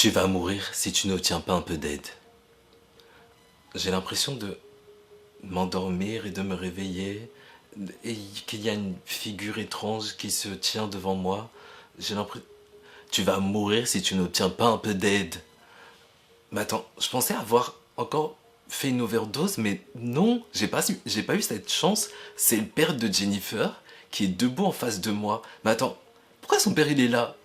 Tu vas mourir si tu n'obtiens pas un peu d'aide. J'ai l'impression de m'endormir et de me réveiller et qu'il y a une figure étrange qui se tient devant moi. J'ai l'impression... Tu vas mourir si tu n'obtiens pas un peu d'aide. Mais attends, je pensais avoir encore fait une overdose, mais non, j'ai pas eu cette chance. C'est le père de Jennifer qui est debout en face de moi. Mais attends, pourquoi son père il est là?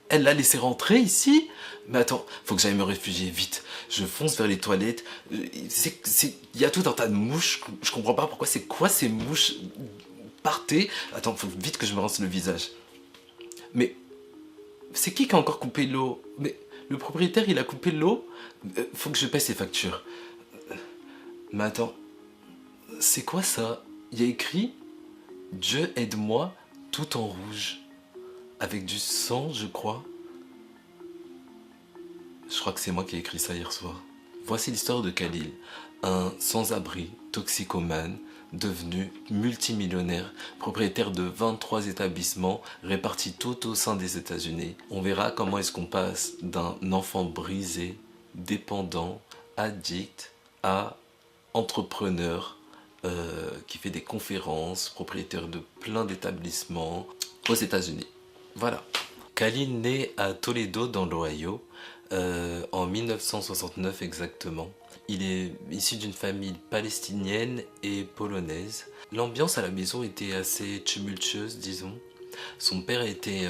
Elle l'a laissé rentrer ici? Mais attends, faut que j'aille me réfugier vite. Je fonce vers les toilettes. Il y a tout un tas de mouches. Je comprends pas pourquoi. C'est quoi ces mouches? Partez. Attends, faut vite que je me rince le visage. Mais c'est qui a encore coupé l'eau? Mais le propriétaire, il a coupé l'eau? Faut que je paie ses factures. Mais attends, c'est quoi ça? Il y a écrit Dieu aide-moi tout en rouge. Avec du sang, je crois. Je crois que c'est moi qui ai écrit ça hier soir. Voici l'histoire de Khalil, un sans-abri, toxicomane, devenu multimillionnaire, propriétaire de 23 établissements répartis tout au sein des États-Unis. On verra comment est-ce qu'on passe d'un enfant brisé, dépendant, addict, à entrepreneur qui fait des conférences, propriétaire de plein d'établissements aux États-Unis. Voilà. Khalil naît à Toledo dans l'Ohio en 1969 exactement. Il est issu d'une famille palestinienne et polonaise. L'ambiance à la maison était assez tumultueuse, disons. Son père était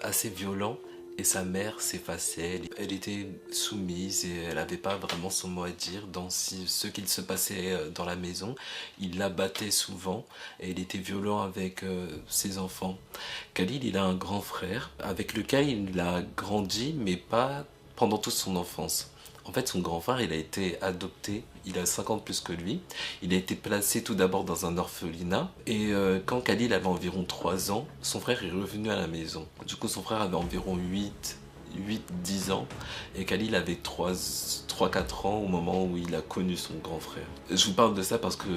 assez violent et sa mère s'effaçait. Elle était soumise et elle n'avait pas vraiment son mot à dire dans ce qu'il se passait dans la maison. Il la battait souvent et il était violent avec ses enfants. Khalil, il a un grand frère avec lequel il a grandi mais pas pendant toute son enfance. En fait, son grand frère, il a été adopté, il a 50 plus que lui. Il a été placé tout d'abord dans un orphelinat. Et quand Khalil avait environ 3 ans, son frère est revenu à la maison. Du coup, son frère avait environ 8-10 ans. Et Khalil avait 3-4 ans au moment où il a connu son grand frère. Je vous parle de ça parce que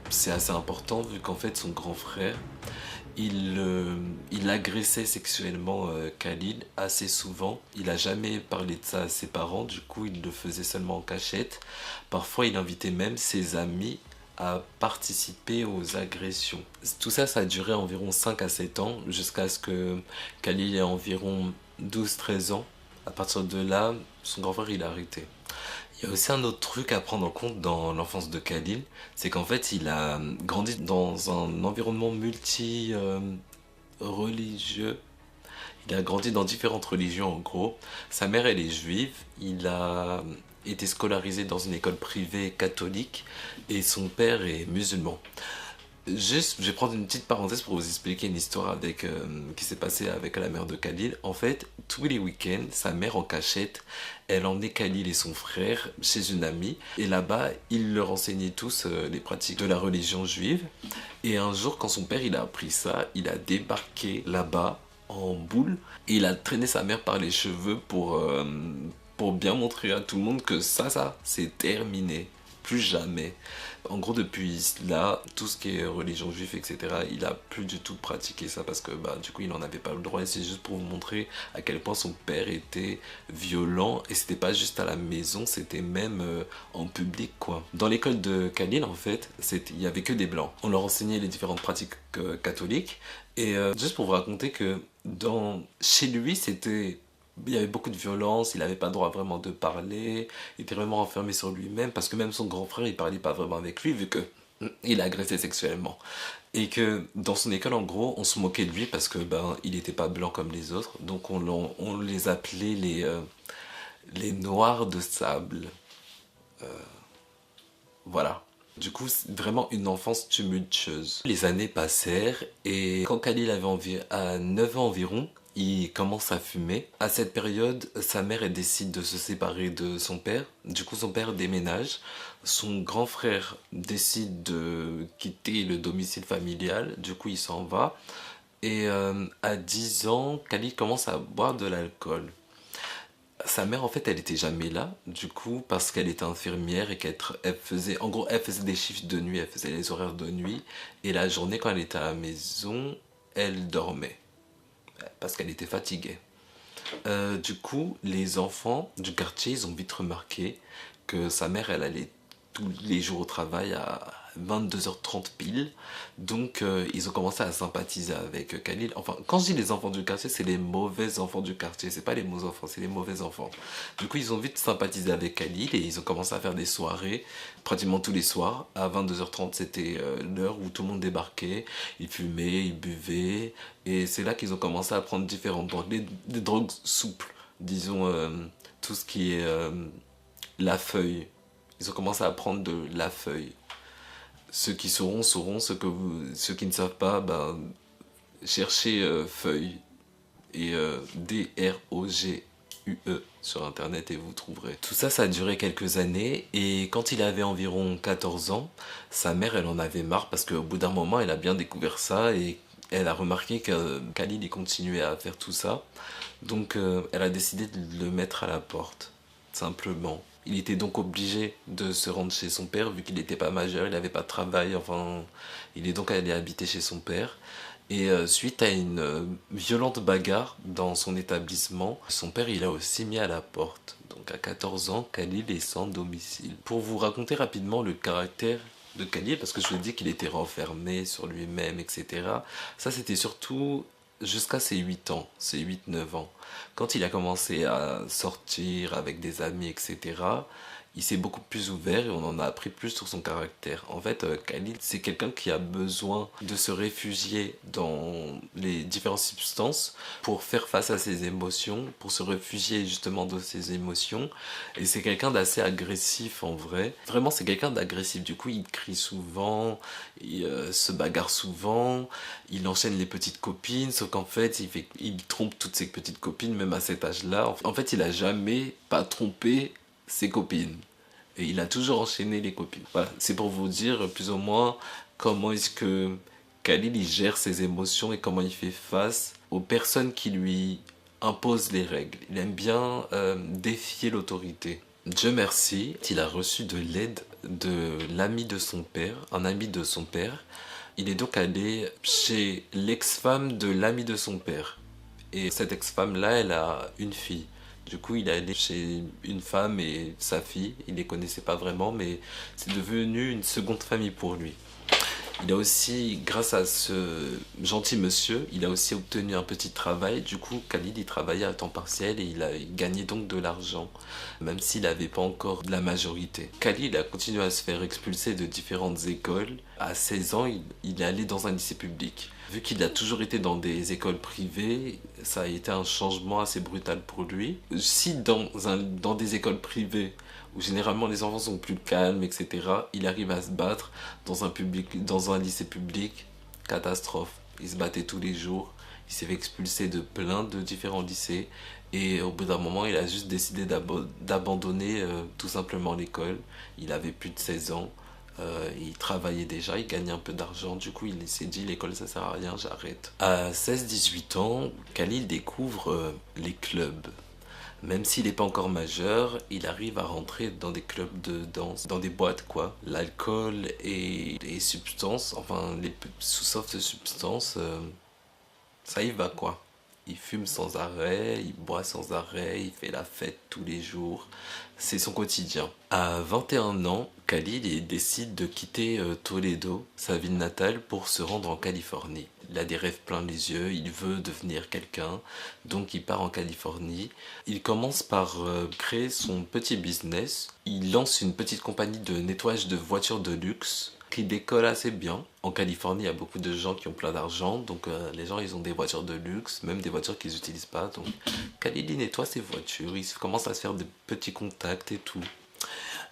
c'est assez important vu qu'en fait, son grand frère, il agressait sexuellement Khalil assez souvent. Il n'a jamais parlé de ça à ses parents, du coup il le faisait seulement en cachette. Parfois il invitait même ses amis à participer aux agressions. Tout ça, ça a duré environ 5 à 7 ans, jusqu'à ce que Khalil ait environ 12-13 ans. À partir de là, son grand frère il a arrêté. Il y a aussi un autre truc à prendre en compte dans l'enfance de Khalil, c'est qu'en fait il a grandi dans un environnement multi-religieux. Il a grandi dans différentes religions en gros. Sa mère elle est juive, il a été scolarisé dans une école privée catholique et son père est musulman. Juste, je vais prendre une petite parenthèse pour vous expliquer une histoire qui s'est passée avec la mère de Khalil. En fait, tous les week-ends, sa mère en cachette, elle emmenait Khalil et son frère chez une amie. Et là-bas, il leur enseignait tous les pratiques de la religion juive. Et un jour, quand son père il a appris ça, il a débarqué là-bas en boule. Et il a traîné sa mère par les cheveux pour bien montrer à tout le monde que ça, c'est terminé. Plus jamais. En gros, depuis là, tout ce qui est religion juive, etc., il a plus du tout pratiqué ça parce que du coup, il n'en avait pas le droit. Et c'est juste pour vous montrer à quel point son père était violent. Et c'était pas juste à la maison, c'était même en public, quoi. Dans l'école de Khalil, en fait, il y avait que des blancs. On leur enseignait les différentes pratiques catholiques. Et juste pour vous raconter que chez lui, il y avait beaucoup de violence, il n'avait pas le droit vraiment de parler, il était vraiment enfermé sur lui-même, parce que même son grand frère, il parlait pas vraiment avec lui, vu que il agressait sexuellement. Et que dans son école, en gros, on se moquait de lui parce que il n'était pas blanc comme les autres, donc on les appelait les noirs de sable. Voilà. Du coup, c'est vraiment une enfance tumultueuse. Les années passèrent et quand Khalil avait à 9 ans environ, il commence à fumer. À cette période, sa mère elle décide de se séparer de son père. Du coup, son père déménage. Son grand frère décide de quitter le domicile familial. Du coup, il s'en va. Et à 10 ans, Khalil commence à boire de l'alcool. Sa mère, en fait, elle était jamais là, du coup, parce qu'elle était infirmière et qu'elle faisait, en gros, elle faisait des shifts de nuit, elle faisait les horaires de nuit, et la journée, quand elle était à la maison, elle dormait, parce qu'elle était fatiguée. Du coup, les enfants du quartier, ils ont vite remarqué que sa mère, elle allait tous les jours au travail à 22h30 pile. Donc, ils ont commencé à sympathiser avec Khalil. Enfin, quand je dis les enfants du quartier, c'est les mauvais enfants du quartier. C'est pas les bons enfants, c'est les mauvais enfants. Du coup, ils ont vite sympathisé avec Khalil et ils ont commencé à faire des soirées pratiquement tous les soirs. À 22h30, c'était l'heure où tout le monde débarquait. Ils fumaient, ils buvaient. Et c'est là qu'ils ont commencé à prendre différentes drogues. Des drogues souples, disons tout ce qui est la feuille. Ils ont commencé à prendre de la feuille. Ceux qui sauront, sauront. Ceux qui ne savent pas, ben, cherchez feuille et DROGUE sur internet et vous trouverez. Tout ça, ça a duré quelques années et quand il avait environ 14 ans, sa mère, elle en avait marre parce qu'au bout d'un moment, elle a bien découvert ça et elle a remarqué que Khalil, il continuait à faire tout ça. Donc, elle a décidé de le mettre à la porte, simplement. Il était donc obligé de se rendre chez son père vu qu'il n'était pas majeur, il n'avait pas de travail, enfin, il est donc allé habiter chez son père. Et suite à une violente bagarre dans son établissement, son père il a aussi mis à la porte. Donc à 14 ans, Khalil est sans domicile. Pour vous raconter rapidement le caractère de Khalil, parce que je vous ai dit qu'il était renfermé sur lui-même, etc. Ça c'était surtout jusqu'à ses 8 ans, ses 8 9 ans. Quand il a commencé à sortir avec des amis, etc., il s'est beaucoup plus ouvert et on en a appris plus sur son caractère. En fait, Khalil, c'est quelqu'un qui a besoin de se réfugier dans les différentes substances pour faire face à ses émotions, pour se réfugier justement de ses émotions. Et c'est quelqu'un d'assez agressif en vrai. Vraiment, c'est quelqu'un d'agressif. Du coup, il crie souvent, il se bagarre souvent, il enchaîne les petites copines, sauf qu'en fait, il trompe toutes ses petites copines, même à cet âge-là. En fait, il a jamais pas trompé ses copines. Et il a toujours enchaîné les copines. Voilà, c'est pour vous dire plus ou moins comment est-ce que Khalil il gère ses émotions et comment il fait face aux personnes qui lui imposent les règles. Il aime bien défier l'autorité. Dieu merci, il a reçu de l'aide de l'ami de son père, un ami de son père. Il est donc allé chez l'ex-femme de l'ami de son père. Et cette ex-femme-là, elle a une fille. Du coup, il est allé chez une femme et sa fille. Il les connaissait pas vraiment, mais c'est devenu une seconde famille pour lui. Il a aussi, grâce à ce gentil monsieur, il a aussi obtenu un petit travail. Du coup, Khalid, il travaillait à temps partiel et il a gagné donc de l'argent, même s'il n'avait pas encore de la majorité. Khalid a continué à se faire expulser de différentes écoles. À 16 ans, il est allé dans un lycée public. Vu qu'il a toujours été dans des écoles privées, ça a été un changement assez brutal pour lui. Si dans des écoles privées, où généralement les enfants sont plus calmes, etc., il arrive à se battre dans un lycée public, catastrophe. Il se battait tous les jours, il s'est fait expulser de plein de différents lycées, et au bout d'un moment, il a juste décidé d'abandonner tout simplement l'école. Il avait plus de 16 ans. Il travaillait déjà, il gagnait un peu d'argent, du coup il s'est dit l'école ça sert à rien, j'arrête. À 16 18 ans, Khalil découvre les clubs. Même s'il n'est pas encore majeur, il arrive à rentrer dans des clubs de danse, dans des boîtes quoi. L'alcool et les substances, enfin les sous-soft substances, ça y va quoi. Il fume sans arrêt, il boit sans arrêt, il fait la fête tous les jours. C'est son quotidien. À 21 ans, Khalil il décide de quitter Toledo, sa ville natale, pour se rendre en Californie. Il a des rêves plein les yeux, il veut devenir quelqu'un, donc il part en Californie. Il commence par créer son petit business. Il lance une petite compagnie de nettoyage de voitures de luxe qui décolle assez bien. En Californie, il y a beaucoup de gens qui ont plein d'argent, donc les gens ils ont des voitures de luxe, même des voitures qu'ils n'utilisent pas. Donc Khalil il nettoie ses voitures, il commence à se faire des petits contacts et tout.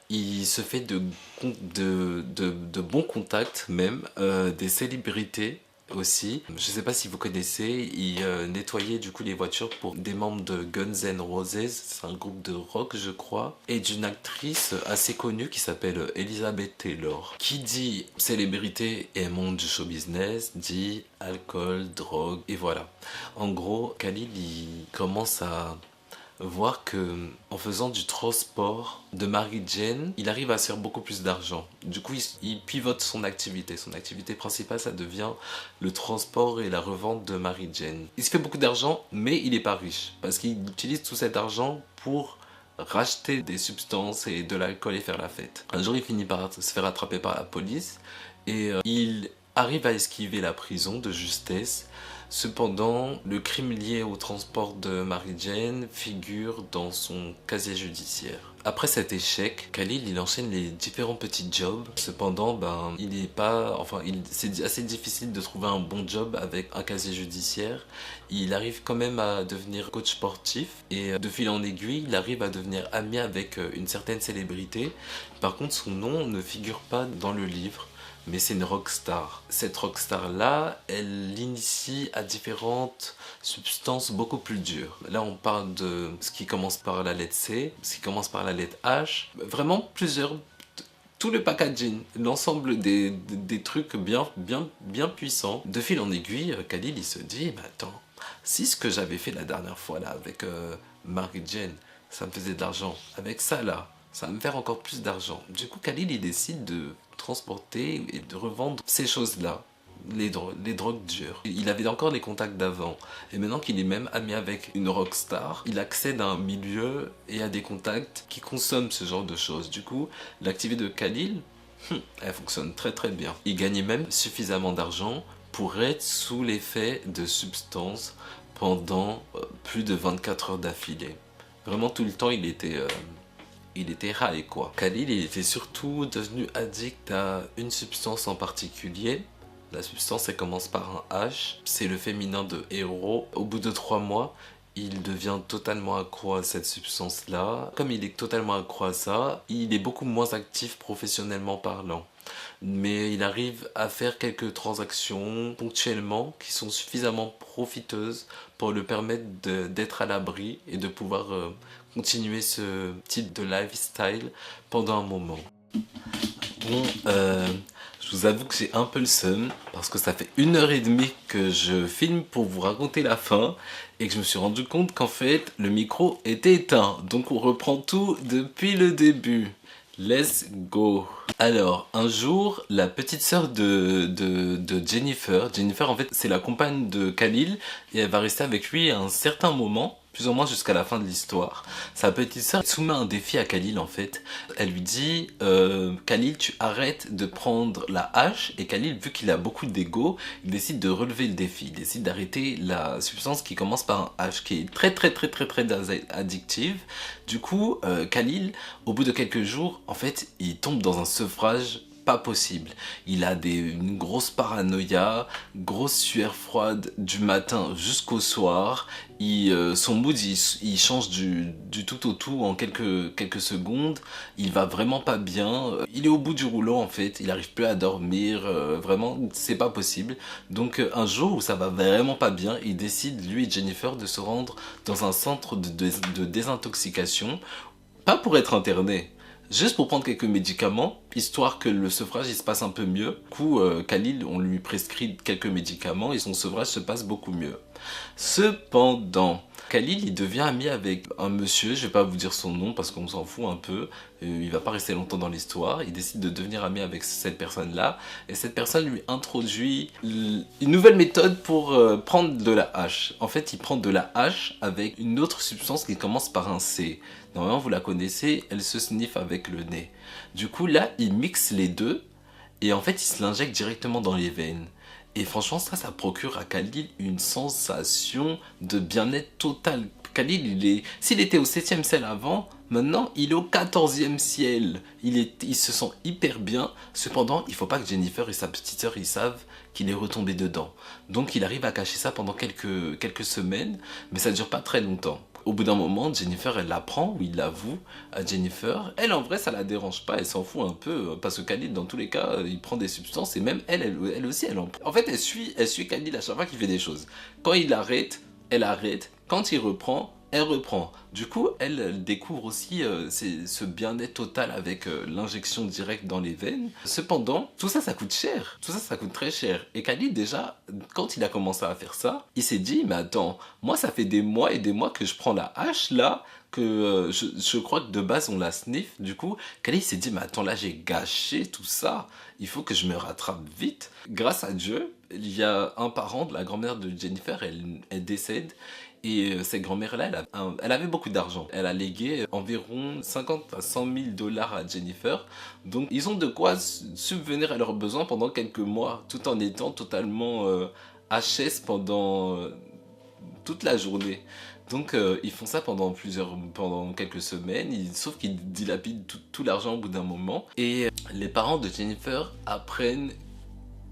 Il se fait de bons contacts même, des célébrités aussi. Je sais pas si vous connaissez, il nettoyait du coup les voitures pour des membres de Guns N' Roses, c'est un groupe de rock je crois, et d'une actrice assez connue qui s'appelle Elizabeth Taylor. Qui dit célébrité et monde du show business dit alcool, drogue, et voilà. En gros, Khalil il commence à voir que en faisant du transport de Mary Jane, il arrive à se faire beaucoup plus d'argent. Du coup, il pivote son activité. Son activité principale, ça devient le transport et la revente de Mary Jane. Il se fait beaucoup d'argent, mais il n'est pas riche parce qu'il utilise tout cet argent pour racheter des substances et de l'alcool et faire la fête. Un jour, il finit par se faire attraper par la police et il arrive à esquiver la prison de justesse. Cependant, le crime lié au transport de Mary Jane figure dans son casier judiciaire. Après cet échec, Khalil il enchaîne les différents petits jobs. Cependant, c'est assez difficile de trouver un bon job avec un casier judiciaire. Il arrive quand même à devenir coach sportif et de fil en aiguille, il arrive à devenir ami avec une certaine célébrité. Par contre, son nom ne figure pas dans le livre, mais c'est une rockstar. Cette rockstar-là, elle l'initie à différentes substances beaucoup plus dures. Là, on parle de ce qui commence par la lettre C, ce qui commence par la lettre H. Vraiment tout le packaging, l'ensemble des trucs bien puissants. De fil en aiguille, Khalil, il se dit, mais attends, si ce que j'avais fait la dernière fois là avec Mary Jane, ça me faisait de l'argent, avec ça là, ça va me faire encore plus d'argent. Du coup, Khalil, il décide de transporter et de revendre ces choses-là, les drogues dures. Il avait encore les contacts d'avant. Et maintenant qu'il est même ami avec une rockstar, il accède à un milieu et à des contacts qui consomment ce genre de choses. Du coup, l'activité de Khalil, elle fonctionne très très bien. Il gagnait même suffisamment d'argent pour être sous l'effet de substances pendant plus de 24 heures d'affilée. Vraiment tout le temps, il était high quoi. Khalil, il était surtout devenu addict à une substance en particulier. La substance, elle commence par un H. C'est le féminin de héros. Au bout de 3 mois, il devient totalement accro à cette substance-là. Comme il est totalement accro à ça, il est beaucoup moins actif professionnellement parlant. Mais il arrive à faire quelques transactions ponctuellement qui sont suffisamment profiteuses pour lui permettre d'être à l'abri et de pouvoir continuer ce type de lifestyle pendant un moment. Bon, je vous avoue que j'ai un peu le seum parce que ça fait 1h30 que je filme pour vous raconter la fin et que je me suis rendu compte qu'en fait le micro était éteint. Donc on reprend tout depuis le début. Let's go. Alors, un jour, la petite sœur de Jennifer en fait, c'est la compagne de Khalil et elle va rester avec lui à un certain moment, plus ou moins jusqu'à la fin de l'histoire. Sa petite sœur soumet un défi à Khalil en fait. Elle lui dit Khalil, tu arrêtes de prendre la hache. Et Khalil, vu qu'il a beaucoup d'ego, il décide de relever le défi. Il décide d'arrêter la substance qui commence par un H, qui est très addictive. Du coup, Khalil, au bout de quelques jours, en fait, il tombe dans un sevrage pas possible. Il a une grosse paranoïa, grosse sueur froide du matin jusqu'au soir. Son mood il change du tout au tout en quelques secondes. Il va vraiment pas bien. Il est au bout du rouleau en fait. Il n'arrive plus à dormir. Vraiment, c'est pas possible. Donc un jour où ça va vraiment pas bien, il décide, lui et Jennifer, de se rendre dans un centre de désintoxication. Pas pour être interné, juste pour prendre quelques médicaments, histoire que le sevrage il se passe un peu mieux. Du coup, Khalil, on lui prescrit quelques médicaments et son sevrage se passe beaucoup mieux. Cependant, Khalil il devient ami avec un monsieur, je vais pas vous dire son nom parce qu'on s'en fout un peu, il va pas rester longtemps dans l'histoire. Il décide de devenir ami avec cette personne-là et cette personne lui introduit une nouvelle méthode pour prendre de la hache. En fait, il prend de la hache avec une autre substance qui commence par un C. Normalement, vous la connaissez, elle se sniffe avec le nez. Du coup, là, il mixe les deux et en fait, il se l'injecte directement dans les veines. Et franchement, ça procure à Khalil une sensation de bien-être total. Khalil, s'il était au 7e ciel avant, maintenant, il est au 14e ciel. Il se sent hyper bien. Cependant, il ne faut pas que Jennifer et sa petite sœur ils savent qu'il est retombé dedans. Donc, il arrive à cacher ça pendant quelques semaines, mais ça ne dure pas très longtemps. Au bout d'un moment, Jennifer, elle l'apprend, ou il l'avoue à Jennifer. Elle, en vrai, ça la dérange pas, elle s'en fout un peu, parce que Khalil, dans tous les cas, il prend des substances, et même elle aussi, elle en prend. En fait, elle suit Khalil à chaque fois qu'il fait des choses. Quand il arrête, elle arrête. Quand il reprend, elle reprend. Du coup, elle découvre aussi ce bien-être total avec l'injection directe dans les veines. Cependant, tout ça, ça coûte cher. Tout ça, ça coûte très cher. Et Khalid, déjà, quand il a commencé à faire ça, il s'est dit, mais attends, moi, ça fait des mois et des mois que je prends la hache là, que je crois que de base, on la sniff. Du coup, Khalid s'est dit, mais attends, là, j'ai gâché tout ça. Il faut que je me rattrape vite. Grâce à Dieu, il y a un parent de la grand-mère de Jennifer, elle décède. Et cette grand-mère-là, elle avait beaucoup d'argent. Elle a légué environ 50 à 100 000 dollars à Jennifer. Donc, ils ont de quoi subvenir à leurs besoins pendant quelques mois, tout en étant totalement HS pendant toute la journée. Donc, ils font ça pendant quelques semaines, sauf qu'ils dilapident tout l'argent au bout d'un moment. Et les parents de Jennifer apprennent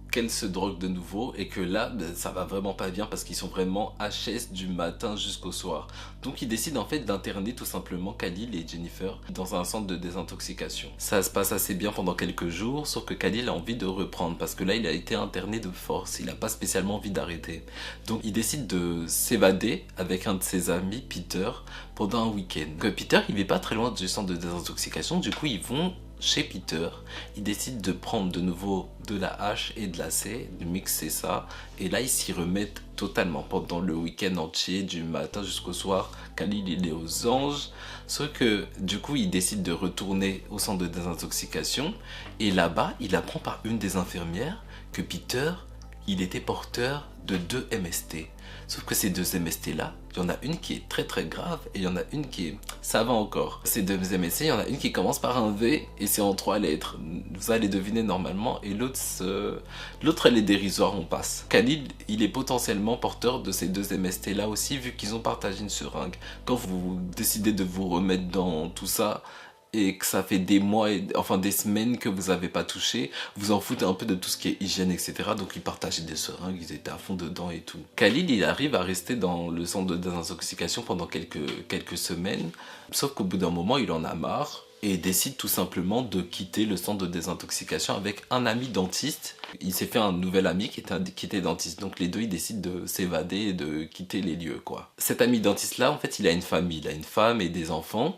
qu'elle se drogue de nouveau et que là, ben, ça va vraiment pas bien parce qu'ils sont vraiment HS du matin jusqu'au soir. Donc ils décident en fait d'interner tout simplement Khalil et Jennifer dans un centre de désintoxication. Ça se passe assez bien pendant quelques jours, sauf que Khalil a envie de reprendre parce que là il a été interné de force, il n'a pas spécialement envie d'arrêter. Donc il décide de s'évader avec un de ses amis, Peter, pendant un week-end. Donc, Peter il vit pas très loin du centre de désintoxication, du coup ils vont chez Peter, il décide de prendre de nouveau de la hache et de la C, de mixer ça, et là ils s'y remettent totalement pendant le week-end entier, du matin jusqu'au soir. Khalil il est aux anges, sauf que du coup il décide de retourner au centre de désintoxication, et là-bas il apprend par une des infirmières que Peter, il était porteur de 2 MST. Sauf que ces 2 MST là, il y en a une qui est très très grave et il y en a une qui est... ça va encore. Ces 2 MST, il y en a une qui commence par un V et c'est en 3 lettres. Vous allez deviner normalement et l'autre elle est dérisoire, on passe. Khalil, il est potentiellement porteur de ces 2 MST là aussi vu qu'ils ont partagé une seringue. Quand vous décidez de vous remettre dans tout ça, et que ça fait des mois, enfin des semaines que vous n'avez pas touché, vous en foutez un peu de tout ce qui est hygiène, etc. Donc ils partageaient des seringues, ils étaient à fond dedans et tout. Khalil, il arrive à rester dans le centre de désintoxication pendant quelques semaines, sauf qu'au bout d'un moment, il en a marre et décide tout simplement de quitter le centre de désintoxication avec un ami dentiste. Il s'est fait un nouvel ami qui était dentiste, donc les deux ils décident de s'évader et de quitter les lieux quoi. Cet ami dentiste là, en fait, il a une famille, il a une femme et des enfants.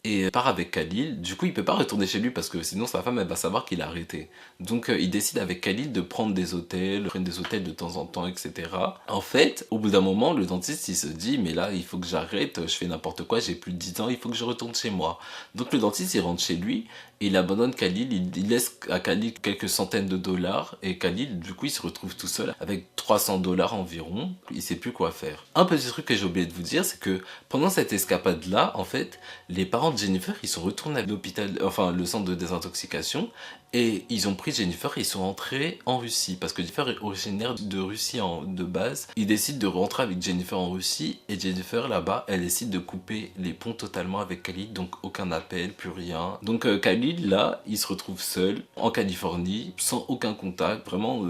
Et part avec Khalil, du coup il peut pas retourner chez lui parce que sinon sa femme elle va savoir qu'il a arrêté. Donc il décide avec Khalil de prendre des hôtels, de temps en temps, etc. En fait, au bout d'un moment, le dentiste il se dit mais là il faut que j'arrête, je fais n'importe quoi, j'ai plus de 10 ans, il faut que je retourne chez moi. Donc le dentiste il rentre chez lui et il abandonne Khalil, il laisse à Khalil quelques centaines de dollars et Khalil du coup il se retrouve tout seul avec 300 dollars environ, il sait plus quoi faire. Un petit truc que j'ai oublié de vous dire, c'est que pendant cette escapade là, en fait, les parents de Jennifer, ils sont retournés à l'hôpital, enfin le centre de désintoxication, et ils ont pris Jennifer et ils sont rentrés en Russie, parce que Jennifer est originaire de Russie de base. Ils décident de rentrer avec Jennifer en Russie, et Jennifer là-bas, elle décide de couper les ponts totalement avec Khalil, donc aucun appel, plus rien. Donc Khalil, là, il se retrouve seul, en Californie, sans aucun contact, vraiment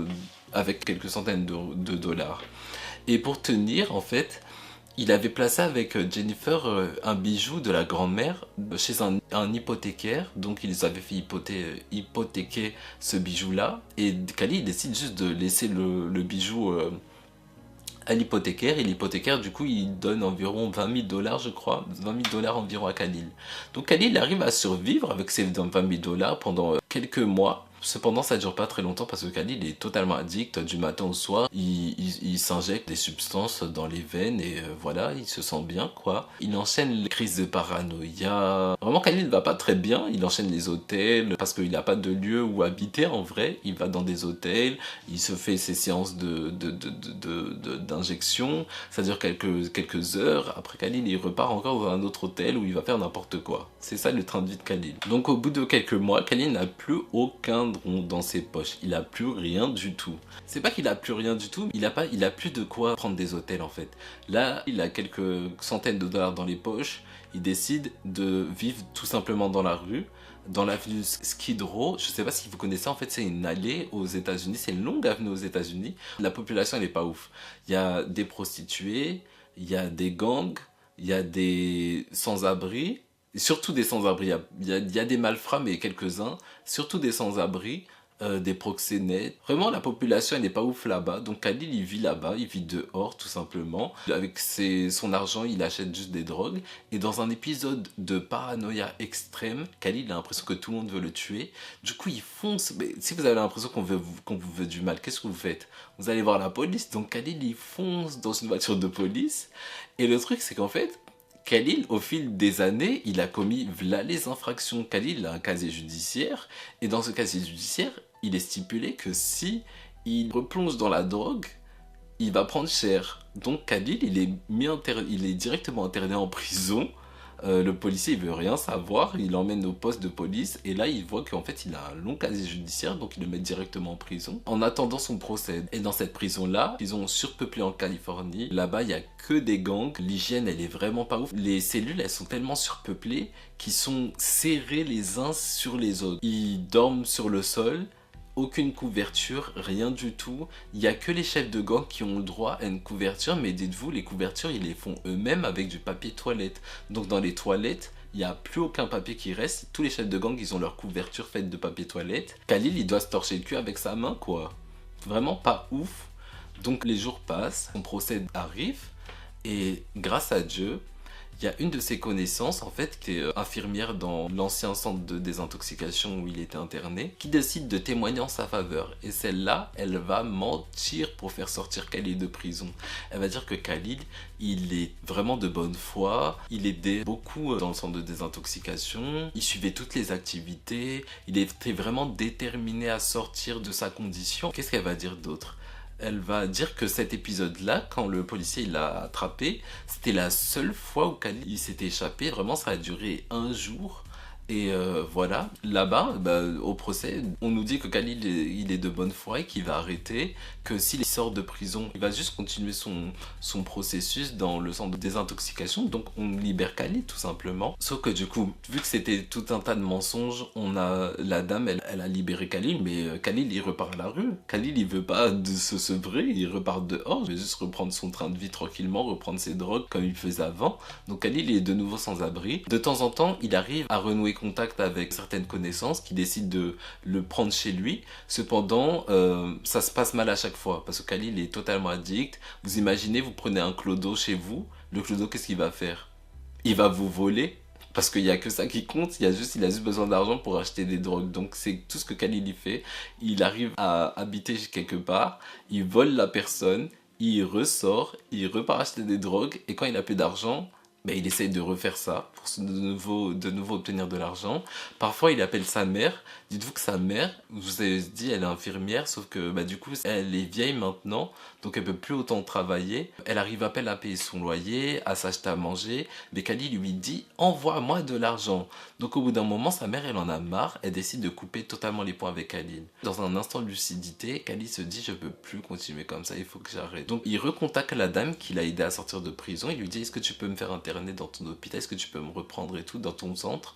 avec quelques centaines de dollars. Et pour tenir, en fait, il avait placé avec Jennifer un bijou de la grand-mère chez un hypothécaire, donc ils avaient fait hypothéquer ce bijou-là, et Khalil décide juste de laisser le bijou à l'hypothécaire, et l'hypothécaire du coup il donne environ 20 000 dollars je crois, 20 000 dollars environ à Khalil. Donc Khalil arrive à survivre avec ces 20 000 dollars pendant quelques mois. Cependant, ça dure pas très longtemps parce que Khalil est totalement addict. Du matin au soir, il s'injecte des substances dans les veines et voilà, il se sent bien quoi. Il enchaîne les crises de paranoïa. Vraiment, Khalil va pas très bien. Il enchaîne les hôtels parce qu'il n'a pas de lieu où habiter en vrai. Il va dans des hôtels, il se fait ses séances d'injection. Ça dure quelques heures. Après Khalil, il repart encore dans un autre hôtel où il va faire n'importe quoi. C'est ça le train de vie de Khalil. Donc au bout de quelques mois, Khalil n'a plus aucun dans ses poches, il a plus rien du tout. C'est pas qu'il a plus rien du tout, il a plus de quoi prendre des hôtels en fait. Là, il a quelques centaines de dollars dans les poches, il décide de vivre tout simplement dans la rue, dans l'avenue Skid Row. Je sais pas si vous connaissez, en fait c'est une allée aux États-Unis, c'est une longue avenue aux États-Unis. La population elle est pas ouf. Il y a des prostituées, il y a des gangs, il y a des sans-abri. Surtout des sans-abri, il y a des malfrats mais quelques-uns, surtout des sans-abri, des proxénètes. Vraiment, la population, elle n'est pas ouf là-bas. Donc Khalil, il vit là-bas, il vit dehors tout simplement. Avec son argent, il achète juste des drogues. Et dans un épisode de paranoïa extrême, Khalil a l'impression que tout le monde veut le tuer. Du coup, il fonce. Mais si vous avez l'impression qu'on vous veut du mal, qu'est-ce que vous faites? Vous allez voir la police. Donc Khalil, il fonce dans une voiture de police. Et le truc, c'est qu'en fait, Khalil, au fil des années, il a commis v'là les infractions. Khalil a un casier judiciaire, et dans ce casier judiciaire, il est stipulé que si il replonge dans la drogue, il va prendre cher. Donc Khalil, il est directement interné en prison. Le policier, il veut rien savoir, il l'emmène au poste de police, et là, il voit qu'en fait, il a un long casier judiciaire, donc il le met directement en prison, en attendant son procès. Et dans cette prison-là, ils ont surpeuplé en Californie. Là-bas, il y a que des gangs. L'hygiène, elle est vraiment pas ouf. Les cellules, elles sont tellement surpeuplées qu'ils sont serrés les uns sur les autres. Ils dorment sur le sol. Aucune couverture, rien du tout. Il n'y a que les chefs de gang qui ont le droit à une couverture, mais dites-vous, les couvertures, ils les font eux-mêmes avec du papier toilette. Donc dans les toilettes, il n'y a plus aucun papier qui reste. Tous les chefs de gang, ils ont leur couverture faite de papier toilette. Khalil, il doit se torcher le cul avec sa main, quoi. Vraiment pas ouf. Donc les jours passent, son procès arrive, et grâce à Dieu, il y a une de ses connaissances, en fait, qui est infirmière dans l'ancien centre de désintoxication où il était interné, qui décide de témoigner en sa faveur. Et celle-là, elle va mentir pour faire sortir Khalil de prison. Elle va dire que Khalil, il est vraiment de bonne foi, il aidait beaucoup dans le centre de désintoxication, il suivait toutes les activités, il était vraiment déterminé à sortir de sa condition. Qu'est-ce qu'elle va dire d'autre? Elle va dire que cet épisode-là, quand le policier l'a attrapé, c'était la seule fois où Khalil il s'était échappé. Vraiment, ça a duré un jour. Et voilà, là-bas, au procès, on nous dit que Khalil il est de bonne foi et qu'il va arrêter, que s'il sort de prison, il va juste continuer son processus dans le centre de désintoxication, donc on libère Khalil tout simplement. Sauf que du coup, vu que c'était tout un tas de mensonges, la dame, elle a libéré Khalil, mais Khalil il repart à la rue. Khalil il veut pas de se sevrer, il repart dehors, il veut juste reprendre son train de vie tranquillement, reprendre ses drogues comme il faisait avant. Donc Khalil est de nouveau sans abri. De temps en temps, il arrive à renouer contact avec certaines connaissances qui décident de le prendre chez lui. Cependant, ça se passe mal à chaque fois parce que Khalil est totalement addict. Vous imaginez, vous prenez un clodo chez vous, le clodo, qu'est-ce qu'il va faire? Il va vous voler parce qu'il n'y a que ça qui compte, il a juste besoin d'argent pour acheter des drogues. Donc c'est tout ce que Khalil y fait. Il arrive à habiter quelque part, il vole la personne, il ressort, il repart acheter des drogues et quand il a plus d'argent, il essaye de refaire ça pour de nouveau obtenir de l'argent. Parfois, il appelle sa mère. Dites-vous que sa mère, vous avez dit, elle est infirmière, sauf que du coup, elle est vieille maintenant, donc elle peut plus autant travailler. Elle arrive à peine à payer son loyer, à s'acheter à manger. Mais Khalil lui dit, envoie-moi de l'argent. Donc au bout d'un moment, sa mère, elle en a marre. Elle décide de couper totalement les ponts avec Khalil. Dans un instant de lucidité, Khalil se dit, je peux plus continuer comme ça, il faut que j'arrête. Donc il recontacte la dame qui l'a aidé à sortir de prison. Il lui dit, est-ce que tu peux me faire dans ton hôpital, est-ce que tu peux me reprendre et tout dans ton centre?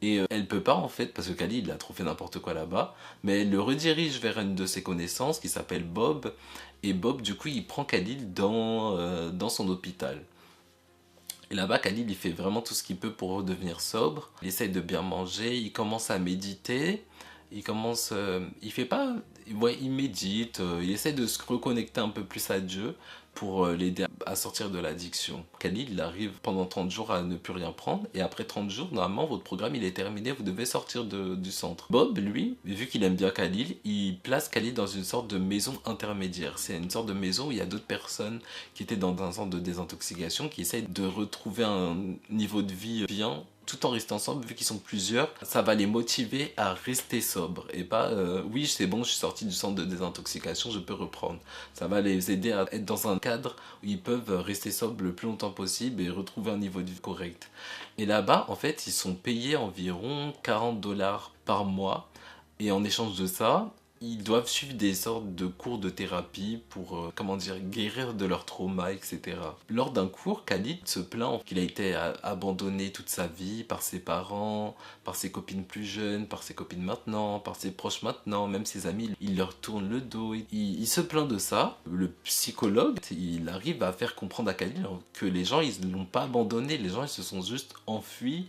Et elle peut pas en fait parce que Khalil il a trop fait n'importe quoi là-bas, mais elle le redirige vers une de ses connaissances qui s'appelle Bob, et Bob du coup il prend Khalil dans son hôpital. Et là-bas, Khalil il fait vraiment tout ce qu'il peut pour redevenir sobre. Il essaye de bien manger, il commence à méditer, il fait pas, ouais, il médite, il essaie de se reconnecter un peu plus à Dieu pour l'aider à sortir de l'addiction. Khalil, il arrive pendant 30 jours à ne plus rien prendre et après 30 jours, normalement, votre programme il est terminé, vous devez sortir du centre. Bob, lui, vu qu'il aime bien Khalil, il place Khalil dans une sorte de maison intermédiaire. C'est une sorte de maison où il y a d'autres personnes qui étaient dans un centre de désintoxication qui essayent de retrouver un niveau de vie bien tout en restant sobre, vu qu'ils sont plusieurs, ça va les motiver à rester sobre et pas oui c'est bon, je suis sorti du centre de désintoxication, je peux reprendre. Ça va les aider à être dans un cadre où ils peuvent rester sobres le plus longtemps possible et retrouver un niveau de vie correct. Et là-bas, en fait, ils sont payés environ 40$ par mois et en échange de ça, ils doivent suivre des sortes de cours de thérapie pour, guérir de leur trauma, etc. Lors d'un cours, Khalid se plaint qu'il a été abandonné toute sa vie par ses parents, par ses copines plus jeunes, par ses copines maintenant, par ses proches maintenant, même ses amis, il leur tourne le dos. Il se plaint de ça. Le psychologue, il arrive à faire comprendre à Khalid que les gens, ils ne l'ont pas abandonné, les gens, ils se sont juste enfuis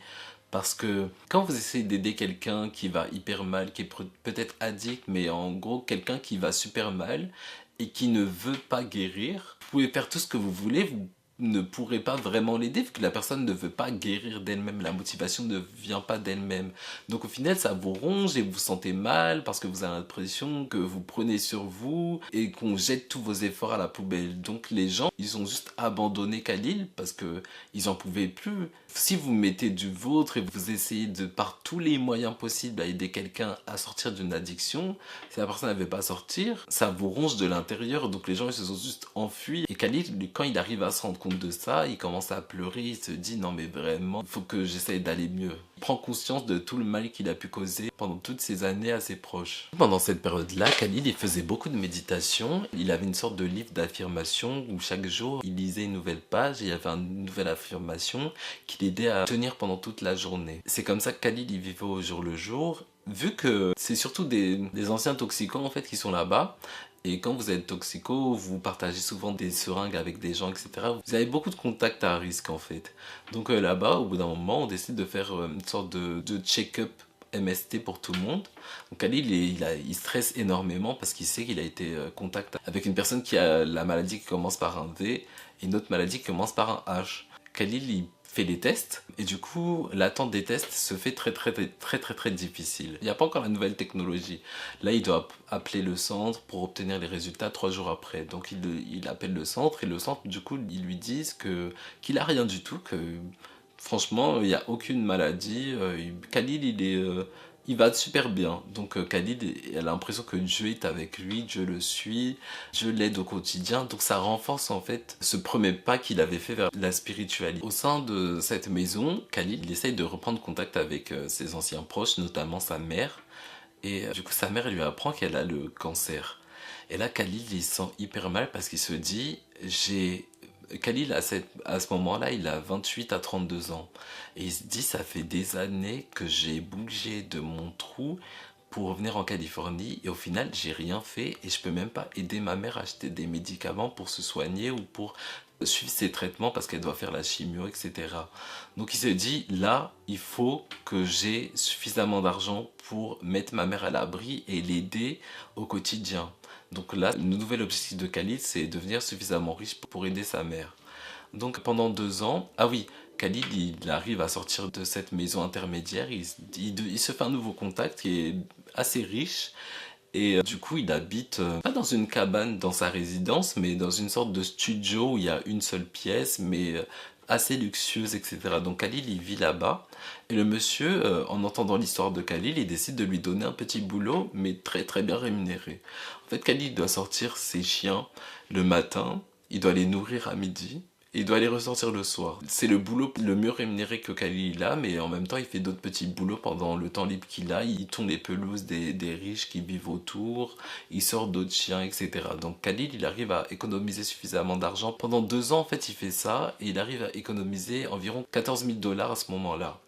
Parce que quand vous essayez d'aider quelqu'un qui va hyper mal, qui est peut-être addict, mais en gros quelqu'un qui va super mal et qui ne veut pas guérir, vous pouvez faire tout ce que vous voulez, vous ne pourrez pas vraiment l'aider vu que la personne ne veut pas guérir d'elle-même, la motivation ne vient pas d'elle-même. Donc au final ça vous ronge et vous vous sentez mal parce que vous avez l'impression que vous prenez sur vous et qu'on jette tous vos efforts à la poubelle. Donc les gens, ils ont juste abandonné Khalil parce que ils en pouvaient plus. Si vous mettez du vôtre et vous essayez de par tous les moyens possibles à aider quelqu'un à sortir d'une addiction, si la personne n'avait pas à sortir, ça vous ronge de l'intérieur. Donc les gens ils se sont juste enfuis. Et Khalil, quand il arrive à se rendre compte de ça, il commence à pleurer, il se dit non mais vraiment, il faut que j'essaye d'aller mieux. Il prend conscience de tout le mal qu'il a pu causer pendant toutes ces années à ses proches. Pendant cette période-là, Khalil il faisait beaucoup de méditation. Il avait une sorte de livre d'affirmation où chaque jour il lisait une nouvelle page et il y avait une nouvelle affirmation qui l'aidait à tenir pendant toute la journée. C'est comme ça que Khalil il vivait au jour le jour. Vu que c'est surtout des anciens toxicants en fait qui sont là-bas, et quand vous êtes toxico, vous partagez souvent des seringues avec des gens, etc. Vous avez beaucoup de contacts à risque en fait. Donc là-bas, au bout d'un moment, on décide de faire une sorte de check-up MST pour tout le monde. Donc Khalil, il stresse énormément parce qu'il sait qu'il a été contact avec une personne qui a la maladie qui commence par un V et une autre maladie qui commence par un H. Khalil, il fait les tests et du coup l'attente des tests se fait très difficile. Il n'y a pas encore la nouvelle technologie. Là il doit appeler le centre pour obtenir les résultats 3 jours après. Donc il appelle le centre et le centre du coup ils lui disent qu'il a rien du tout, que franchement il n'y a aucune maladie. Khalil il va super bien. Donc Khalid a l'impression que Dieu est avec lui, Dieu le suit, Dieu l'aide au quotidien. Donc ça renforce en fait ce premier pas qu'il avait fait vers la spiritualité. Au sein de cette maison, Khalid il essaye de reprendre contact avec ses anciens proches, notamment sa mère. Et du coup sa mère elle lui apprend qu'elle a le cancer. Et là Khalid il se sent hyper mal parce qu'il se dit Khalil, à ce moment-là, il a 28 à 32 ans. Et il se dit, ça fait des années que j'ai bougé de mon trou pour revenir en Californie. Et au final, j'ai rien fait et je peux même pas aider ma mère à acheter des médicaments pour se soigner ou pour suivre ses traitements parce qu'elle doit faire la chimio, etc. Donc il se dit, là, il faut que j'ai suffisamment d'argent pour mettre ma mère à l'abri et l'aider au quotidien. Donc là, le nouvel objectif de Khalid, c'est devenir suffisamment riche pour aider sa mère. Donc pendant 2 ans, ah oui, Khalid, il arrive à sortir de cette maison intermédiaire, il se fait un nouveau contact qui est assez riche. Et du coup, il habite pas dans une cabane dans sa résidence, mais dans une sorte de studio où il y a une seule pièce, mais assez luxueuse, etc. Donc Khalil, il vit là-bas. Et le monsieur, en entendant l'histoire de Khalil, il décide de lui donner un petit boulot, mais très bien rémunéré. En fait, Khalil doit sortir ses chiens le matin, il doit les nourrir à midi, et il doit les ressortir le soir. C'est le boulot le mieux rémunéré que Khalil a, mais en même temps, il fait d'autres petits boulots pendant le temps libre qu'il a. Il tourne les pelouses des riches qui vivent autour, il sort d'autres chiens, etc. Donc Khalil, il arrive à économiser suffisamment d'argent. Pendant 2 ans, en fait, il fait ça, et il arrive à économiser environ 14 000 dollars à ce moment-là.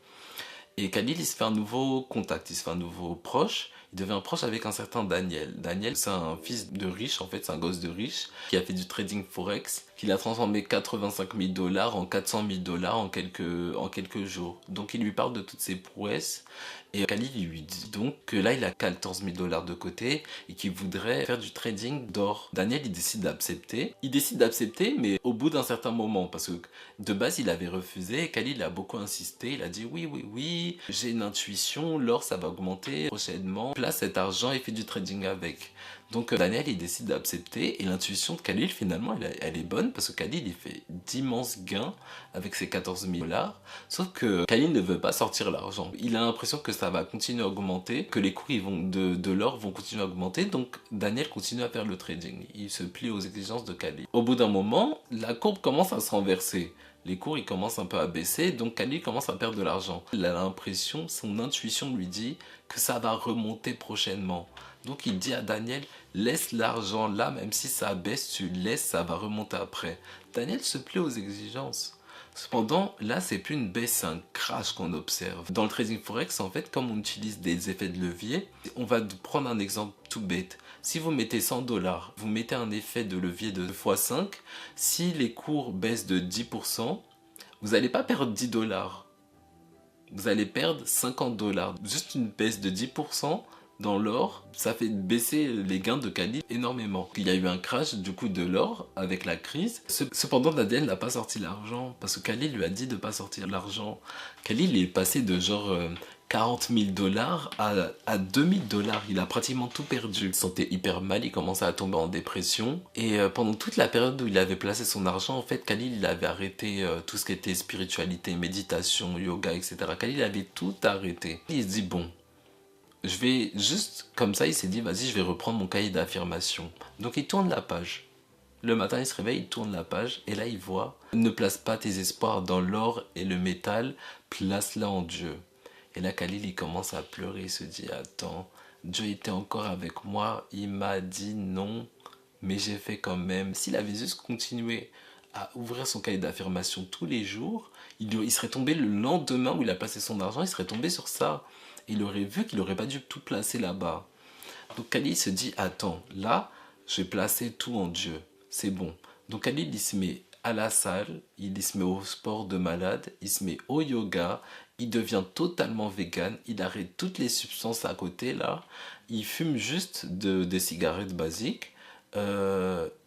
Et Khalil, il se fait un nouveau contact, il se fait un nouveau proche. Il devient proche avec un certain Daniel. Daniel, c'est un fils de riche, en fait, c'est un gosse de riche qui a fait du trading forex, qu'il a transformé 85 000 dollars en 400 000 dollars en quelques jours. Donc il lui parle de toutes ses prouesses. Et Khalil il lui dit donc que là il a 14 000 dollars de côté et qu'il voudrait faire du trading d'or. Daniel il décide d'accepter. Il décide d'accepter mais au bout d'un certain moment parce que de base il avait refusé et Khalil a beaucoup insisté. Il a dit oui, j'ai une intuition, l'or ça va augmenter prochainement. Place cet argent et fait du trading avec. Donc Daniel il décide d'accepter et l'intuition de Khalil finalement elle est bonne parce que Khalil il fait d'immenses gains avec ses 14 000 dollars. Sauf que Khalil ne veut pas sortir l'argent. Il a l'impression que ça va continuer à augmenter, que les cours de l'or vont continuer à augmenter. Donc Daniel continue à faire le trading. Il se plie aux exigences de Khalil. Au bout d'un moment, la courbe commence à se renverser. Les cours ils commencent un peu à baisser, donc Khalil commence à perdre de l'argent. Il a l'impression, son intuition lui dit que ça va remonter prochainement. Donc il dit à Daniel, laisse l'argent là, même si ça baisse, tu laisses, ça va remonter après. Daniel se plie aux exigences. Cependant, là, c'est plus une baisse, c'est un crash qu'on observe. Dans le trading forex, en fait, comme on utilise des effets de levier, on va prendre un exemple tout bête. Si vous mettez 100 dollars, vous mettez un effet de levier de x5, si les cours baissent de 10%, vous n'allez pas perdre 10 dollars. vous allez perdre 50 dollars. Juste une baisse de 10% dans l'or, ça fait baisser les gains de Khalil énormément. Il y a eu un crash du coup de l'or avec la crise. Cependant, Nadel n'a pas sorti l'argent parce que Khalil lui a dit de pas sortir l'argent. Khalil est passé de genre 40 000 dollars à 2 000 dollars. Il a pratiquement tout perdu. Il se sentait hyper mal, il commençait à tomber en dépression. Et pendant toute la période où il avait placé son argent, en fait, Khalil il avait arrêté tout ce qui était spiritualité, méditation, yoga, etc. Khalil avait tout arrêté. Il se dit bon, je vais juste, comme ça, il s'est dit, vas-y, je vais reprendre mon cahier d'affirmation. Donc il tourne la page. Le matin, il se réveille, il tourne la page, et là, il voit, ne place pas tes espoirs dans l'or et le métal, place-la en Dieu. Et là, Khalil, il commence à pleurer, il se dit, attends, Dieu était encore avec moi, il m'a dit non, mais j'ai fait quand même. S'il avait juste continué à ouvrir son cahier d'affirmation tous les jours, il serait tombé le lendemain où il a placé son argent, il serait tombé sur ça. Il aurait vu qu'il n'aurait pas dû tout placer là-bas. Donc Khalil se dit, attends, là, je vais placer tout en Dieu. C'est bon. Donc Khalil, il se met à la salle, il se met au sport de malade, il se met au yoga, il devient totalement vegan, il arrête toutes les substances à côté là, il fume juste des cigarettes basiques,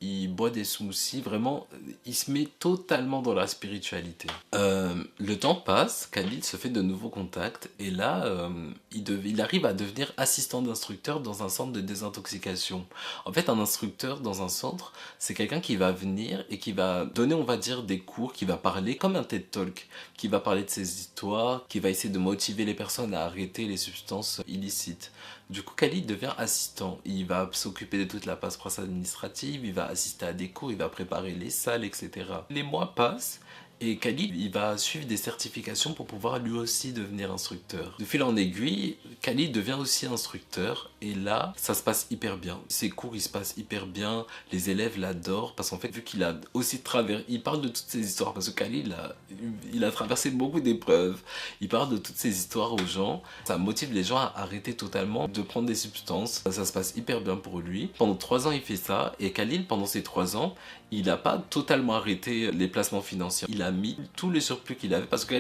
il boit des smoothies, vraiment, il se met totalement dans la spiritualité. Le temps passe, Khalil se fait de nouveaux contacts et là, il arrive à devenir assistant d'instructeur dans un centre de désintoxication. En fait, un instructeur dans un centre, c'est quelqu'un qui va venir et qui va donner, on va dire, des cours, qui va parler comme un TED Talk, qui va parler de ses histoires, qui va essayer de motiver les personnes à arrêter les substances illicites. Du coup, Khalil devient assistant. Il va s'occuper de toute la paperasse administrative, il va assister à des cours, il va préparer les salles, etc. Les mois passent et Khalil, il va suivre des certifications pour pouvoir lui aussi devenir instructeur. De fil en aiguille, Khalil devient aussi instructeur et là, ça se passe hyper bien. Ses cours, ils se passent hyper bien, les élèves l'adorent parce qu'en fait, vu qu'il a aussi traversé, il parle de toutes ces histoires parce que Khalil, il a traversé beaucoup d'épreuves. Il parle de toutes ces histoires aux gens. Ça motive les gens à arrêter totalement de prendre des substances. Ça se passe hyper bien pour lui. Pendant 3 ans, il fait ça et Khalil, pendant ces 3 ans, il n'a pas totalement arrêté les placements financiers. Il a mis tout le surplus qu'il avait parce que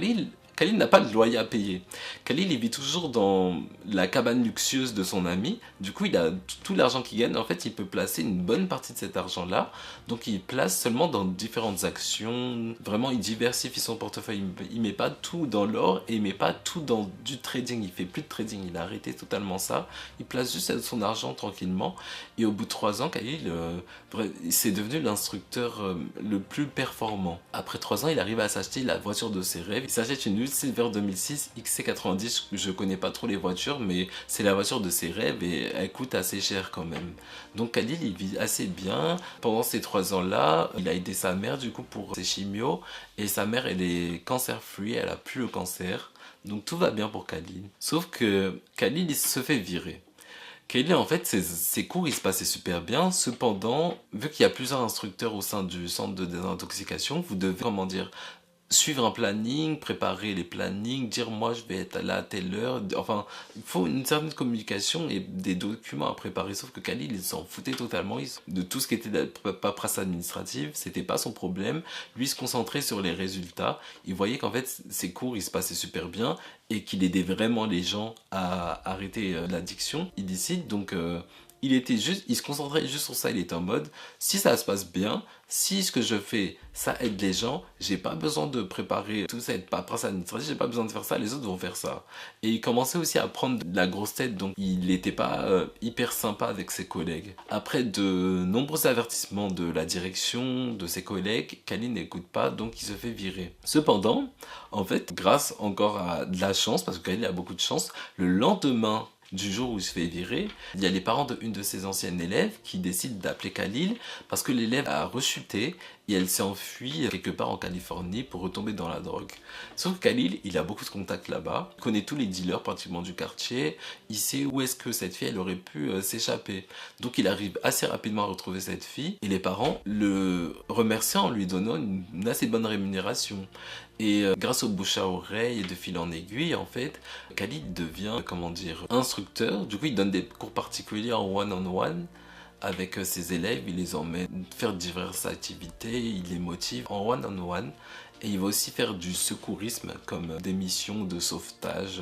Khalil n'a pas de loyer à payer. Khalil, il vit toujours dans la cabane luxueuse de son ami. Du coup, il a tout l'argent qu'il gagne. En fait, il peut placer une bonne partie de cet argent-là. Donc, il place seulement dans différentes actions. Vraiment, il diversifie son portefeuille. Il met pas tout dans l'or et il met pas tout dans du trading. Il fait plus de trading. Il a arrêté totalement ça. Il place juste son argent tranquillement. Et au bout de 3 ans, Khalil, c'est devenu l'instructeur le plus performant. Après 3 ans, il arrive à s'acheter la voiture de ses rêves. Il s'achète une Silver 2006 XC90, je connais pas trop les voitures, mais c'est la voiture de ses rêves et elle coûte assez cher quand même. Donc Khalil, il vit assez bien. Pendant ces 3 ans-là, il a aidé sa mère du coup pour ses chimios et sa mère, elle est cancer-free, elle a plus le cancer. Donc tout va bien pour Khalil. Sauf que Khalil, il se fait virer. Khalil, en fait, ses cours, ils se passaient super bien. Cependant, vu qu'il y a plusieurs instructeurs au sein du centre de désintoxication, vous devez, comment dire, suivre un planning, préparer les plannings, dire moi je vais être là à telle heure. Enfin, il faut une certaine communication et des documents à préparer. Sauf que Khalil, il s'en foutait totalement de tout ce qui était de la paperasse administrative. C'était pas son problème. Lui, il se concentrait sur les résultats. Il voyait qu'en fait, ses cours, ils se passaient super bien et qu'il aidait vraiment les gens à arrêter l'addiction. Il décide donc... il se concentrait juste sur ça, il était en mode, si ça se passe bien, si ce que je fais, ça aide les gens, j'ai pas besoin de préparer tout cette paperasse administrative, j'ai pas besoin de faire ça, les autres vont faire ça. Et il commençait aussi à prendre de la grosse tête, donc il n'était pas hyper sympa avec ses collègues. Après de nombreux avertissements de la direction, de ses collègues, Khalil n'écoute pas, donc il se fait virer. Cependant, en fait, grâce encore à de la chance, parce que Khalil a beaucoup de chance, le lendemain du jour où il se fait virer, il y a les parents d'une de ses anciennes élèves qui décident d'appeler Khalil parce que l'élève a rechuté et elle s'est enfuie quelque part en Californie pour retomber dans la drogue. Sauf que Khalil, il a beaucoup de contacts là-bas, il connaît tous les dealers pratiquement du quartier, il sait où est-ce que cette fille elle aurait pu s'échapper. Donc il arrive assez rapidement à retrouver cette fille et les parents le remercient en lui donnant une assez bonne rémunération. Et grâce au bouche à oreille et de fil en aiguille, en fait, Khalil devient, comment dire, instructeur. Du coup, il donne des cours particuliers en one-on-one avec ses élèves. Il les emmène faire diverses activités, il les motive en one-on-one. Et il va aussi faire du secourisme, comme des missions de sauvetage.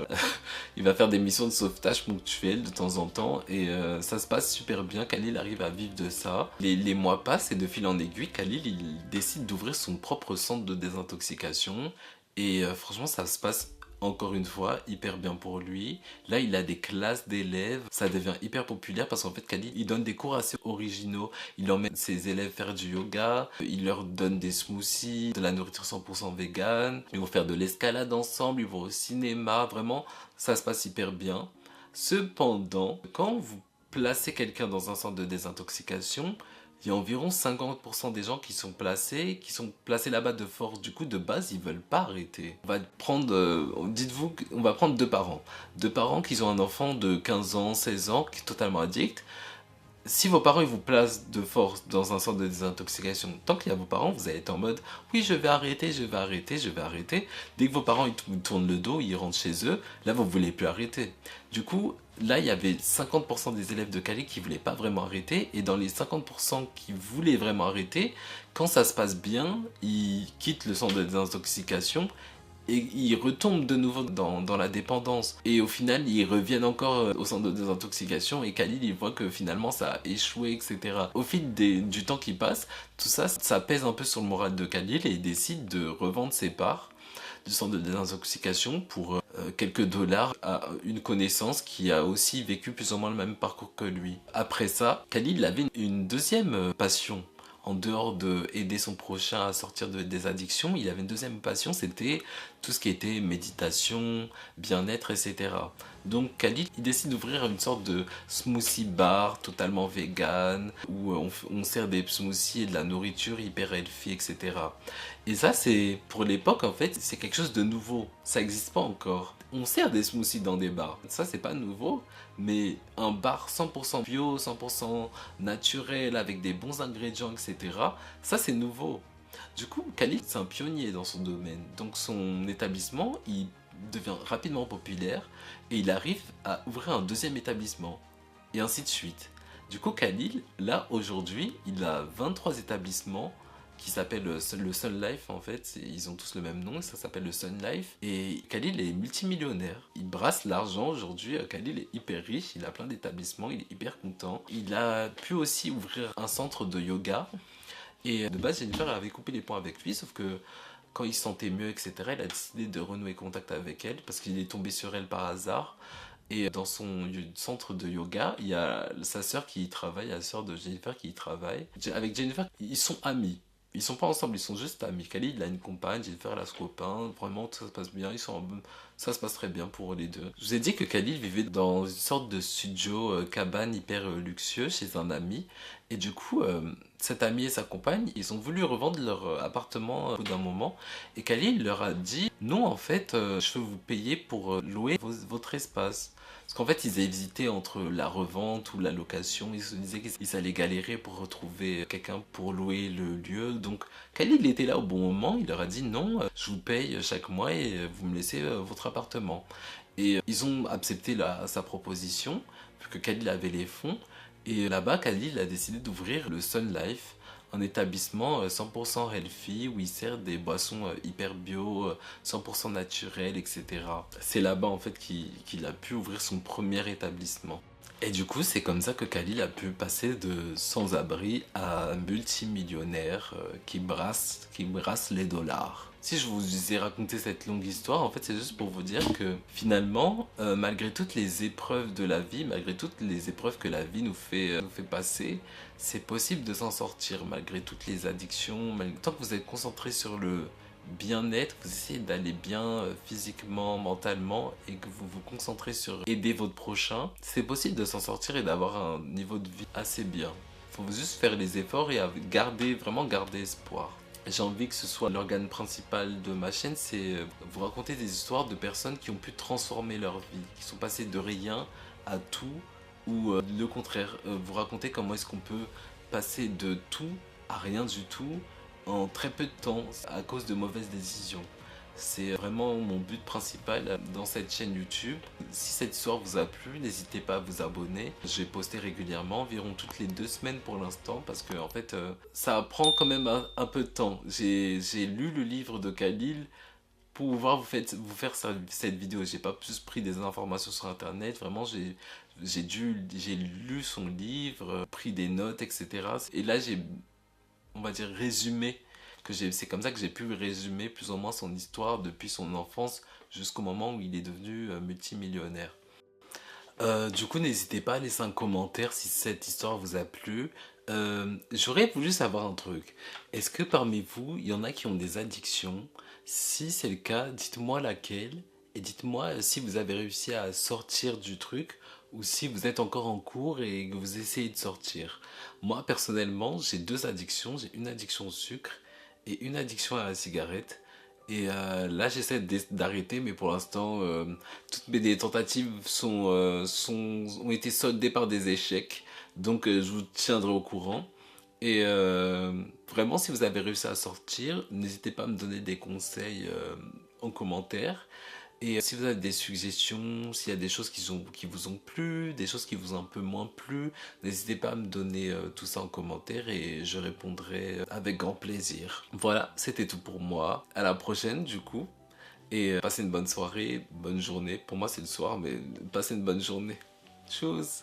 Il va faire des missions de sauvetage ponctuelles de temps en temps, et ça se passe super bien. Khalil arrive à vivre de ça. Les mois passent, et de fil en aiguille, Khalil il décide d'ouvrir son propre centre de désintoxication. Et franchement, ça se passe encore une fois hyper bien pour lui. Là, il a des classes d'élèves, ça devient hyper populaire parce qu'en fait, Khalil, il donne des cours assez originaux. Il emmène ses élèves faire du yoga, il leur donne des smoothies, de la nourriture 100% vegan. Ils vont faire de l'escalade ensemble, ils vont au cinéma. Vraiment, ça se passe hyper bien. Cependant, quand vous placez quelqu'un dans un centre de désintoxication, il y a environ 50% des gens qui sont placés là-bas de force. Du coup, de base, ils veulent pas arrêter. On va prendre, dites-vous, on va prendre deux parents. Deux parents qui ont un enfant de 15 ans, 16 ans, qui est totalement addict. Si vos parents ils vous placent de force dans un centre de désintoxication, tant qu'il y a vos parents, vous allez être en mode oui, je vais arrêter, je vais arrêter, je vais arrêter. Dès que vos parents ils vous tournent le dos, ils rentrent chez eux, là vous voulez plus arrêter. Du coup, là il y avait 50% des élèves de Khalil qui voulaient pas vraiment arrêter, et dans les 50% qui voulaient vraiment arrêter, quand ça se passe bien, ils quittent le centre de désintoxication et ils retombent de nouveau dans la dépendance. Et au final, ils reviennent encore au centre de désintoxication, et Khalil, il voit que finalement ça a échoué, etc. Au fil du temps qui passe, tout ça, ça pèse un peu sur le moral de Khalil, et il décide de revendre ses parts du centre de désintoxication pour quelques dollars à une connaissance qui a aussi vécu plus ou moins le même parcours que lui. Après ça, Khalil avait une deuxième passion. En dehors de aider son prochain à sortir des addictions, il avait une deuxième passion, c'était tout ce qui était méditation, bien-être, etc. Donc Khalil, il décide d'ouvrir une sorte de smoothie bar totalement vegan, où on sert des smoothies et de la nourriture hyper healthy, etc. Et ça, c'est pour l'époque, en fait, c'est quelque chose de nouveau. Ça n'existe pas encore. On sert des smoothies dans des bars. Ça, c'est pas nouveau, mais un bar 100% bio, 100% naturel, avec des bons ingrédients, etc. Ça, c'est nouveau. Du coup, Khalil, c'est un pionnier dans son domaine. Donc son établissement, il devient rapidement populaire, et il arrive à ouvrir un deuxième établissement. Et ainsi de suite. Du coup, Khalil, là, aujourd'hui, il a 23 établissements qui s'appelle le Sun Life, en fait. Ils ont tous le même nom, ça s'appelle le Sun Life. Et Khalil est multimillionnaire. Il brasse l'argent aujourd'hui. Khalil est hyper riche, il a plein d'établissements, il est hyper content. Il a pu aussi ouvrir un centre de yoga. Et de base, Jennifer avait coupé les ponts avec lui, sauf que quand il se sentait mieux, etc., il a décidé de renouer contact avec elle parce qu'il est tombé sur elle par hasard. Et dans son centre de yoga, il y a sa sœur qui y travaille, la sœur de Jennifer qui y travaille. Avec Jennifer, ils sont amis. Ils sont pas ensemble, ils sont juste amis. Khalil, il a une compagne, Jennifer, elle a ce copain. Vraiment, ça se passe bien. Ça se passe très bien pour les deux. Je vous ai dit que Khalil vivait dans une sorte de studio, cabane hyper luxueux chez un ami. Et du coup, cet ami et sa compagne, ils ont voulu revendre leur appartement au bout d'un moment. Et Khalil leur a dit non, en fait, je veux vous payer pour louer votre espace. Parce qu'en fait, ils hésitaient entre la revente ou la location. Ils se disaient qu'ils allaient galérer pour retrouver quelqu'un pour louer le lieu. Donc, Khalil était là au bon moment. Il leur a dit non, je vous paye chaque mois et vous me laissez votre appartement. Et ils ont accepté sa proposition, vu que Khalil avait les fonds. Et là-bas, Khalil a décidé d'ouvrir le Sun Life, un établissement 100% healthy où il sert des boissons hyper bio, 100% naturelles, etc. C'est là-bas en fait qu'il a pu ouvrir son premier établissement. Et du coup, c'est comme ça que Khalil a pu passer de sans-abri à multimillionnaire qui brasse les dollars. Si je vous ai raconté cette longue histoire, en fait, c'est juste pour vous dire que finalement, malgré toutes les épreuves de la vie, malgré toutes les épreuves que la vie nous fait passer, c'est possible de s'en sortir malgré toutes les addictions. Tant que vous êtes concentré sur le bien-être, vous essayez d'aller bien physiquement, mentalement, et que vous vous concentrez sur aider votre prochain, c'est possible de s'en sortir et d'avoir un niveau de vie assez bien. Il faut juste faire les efforts et vraiment garder espoir. J'ai envie que ce soit l'organe principal de ma chaîne, c'est vous raconter des histoires de personnes qui ont pu transformer leur vie, qui sont passées de rien à tout, ou le contraire, vous raconter comment est-ce qu'on peut passer de tout à rien du tout en très peu de temps à cause de mauvaises décisions. C'est vraiment mon but principal dans cette chaîne YouTube. Si cette histoire vous a plu, n'hésitez pas à vous abonner. Je vais poster régulièrement, environ toutes les 2 semaines pour l'instant, parce que en fait, ça prend quand même un peu de temps. J'ai lu le livre de Khalil pour pouvoir vous faire cette vidéo. J'ai pas plus pris des informations sur internet, vraiment j'ai lu son livre, pris des notes, etc. Et là j'ai, on va dire, résumé, c'est comme ça que j'ai pu résumer plus ou moins son histoire depuis son enfance jusqu'au moment où il est devenu multimillionnaire. Du coup, n'hésitez pas à laisser un commentaire si cette histoire vous a plu. J'aurais voulu savoir un truc. Est-ce que parmi vous, il y en a qui ont des addictions? Si c'est le cas, dites-moi laquelle. Et dites-moi si vous avez réussi à sortir du truc ou si vous êtes encore en cours et que vous essayez de sortir. Moi, personnellement, j'ai deux addictions. J'ai une addiction au sucre et une addiction à la cigarette. Et là, j'essaie d'arrêter, mais pour l'instant, toutes mes tentatives ont été soldées par des échecs. Donc, je vous tiendrai au courant. Et vraiment, si vous avez réussi à sortir, n'hésitez pas à me donner des conseils en commentaire. Et si vous avez des suggestions, s'il y a des choses qui vous ont plu, des choses qui vous ont un peu moins plu, n'hésitez pas à me donner tout ça en commentaire et je répondrai avec grand plaisir. Voilà, c'était tout pour moi. À la prochaine du coup. Et passez une bonne soirée, bonne journée. Pour moi c'est le soir, mais passez une bonne journée. Tchuss!